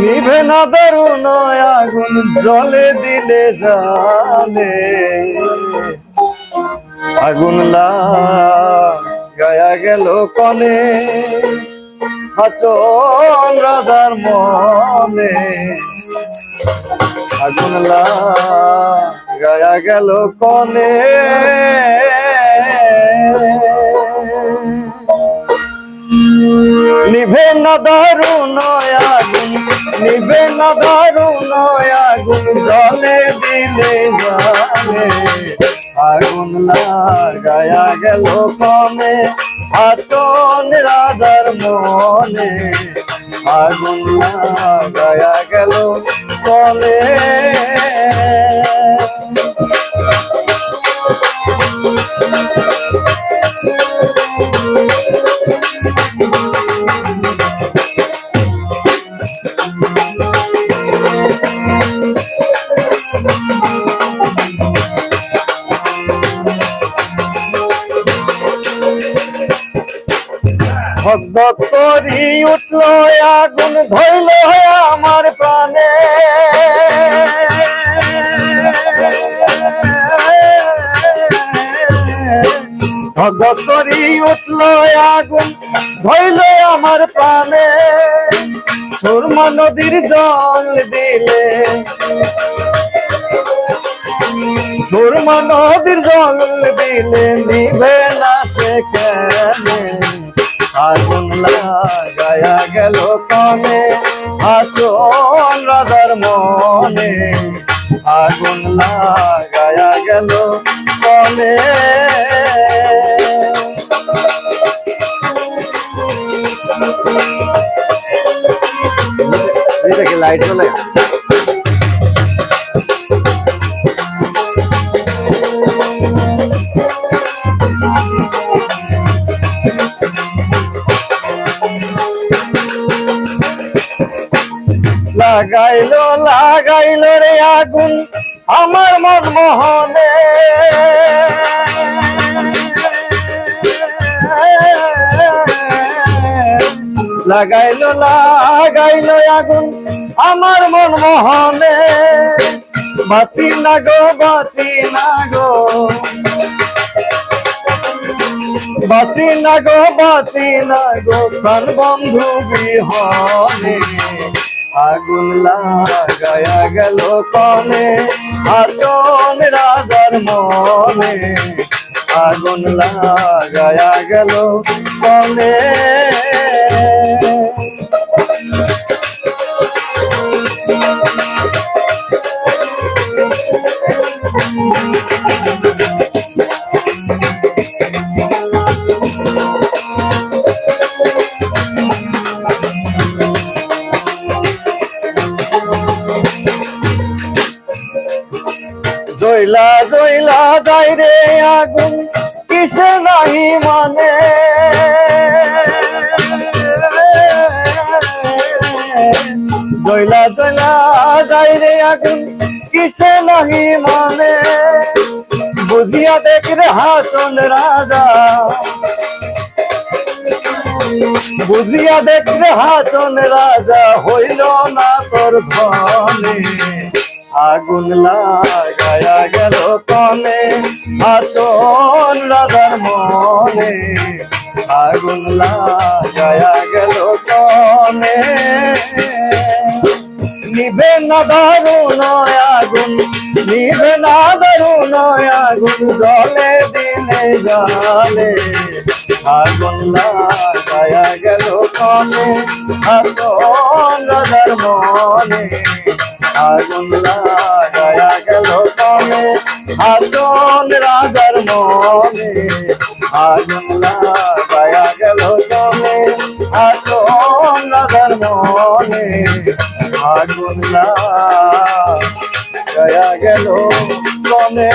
নিভে না দারুণ আগুন জলে দিলে জানে আগুন লাগায়া গেল কনে আচল রাজার মনে আগুন লাগায়া গেল কনে নিভে না দারুণ আগুন নিভে না দারুণ আগুন জলে দিলে জানে আগুন লাগায়া গেল কনে আচল রাজার মনে আগুন লাগায়া গেল কনে ধক করি উঠল আগুন ধইল আমার প্রাণে ধক করি উঠল আগুন ধইল আমার প্রাণে সুরমা নদীর জল দিলে সুরমা নদীর জল দিলে নিভে না সে কেনে আগুন লাগায়া গেল কনে আচল রাজার মনে আগুন লাগায়া গেল কনে লাইট চলে লাগাইলো লাগাইলো রে আগুন আমার মন মোহনে লাগাইলো লাগাইলো আগুন আমার মন মোহনে বাঁচি না গো বাঁচি না গো বাঁচি না গো বাঁচি না গো প্রাণ বন্ধু বিহনে আগুন লাগায়া গেল কনে আচল রাজার মনে আগুন লাগায়া গেল কনে জয়লা জয়লা যাই রে আগুন কিসে নাহি মানে জয়লা জয়লা যাই রে আগুন কিসে নাহি মানে বুঝিয়া দেখ রে হাচন রাজা বুঝিয়া দেখ রে হাচন রাজা হইল না তোর ধনে আগুন লাগায়া গেল কনে আচল রাজার মনে আগুন লাগায়া গেল কনে নিভে না দারুণ আগুন নিভে না দারুণ আগুন জলে দিলে জালে আগুন লাগায়া গেল কনে আচল রাজার মনে আগুন লাগায়া গেল কনে আচল রাজার মনে আগুন লাগায়া গেল কনে আচল রাজার মনে আগুন লাগায়া গেল কনে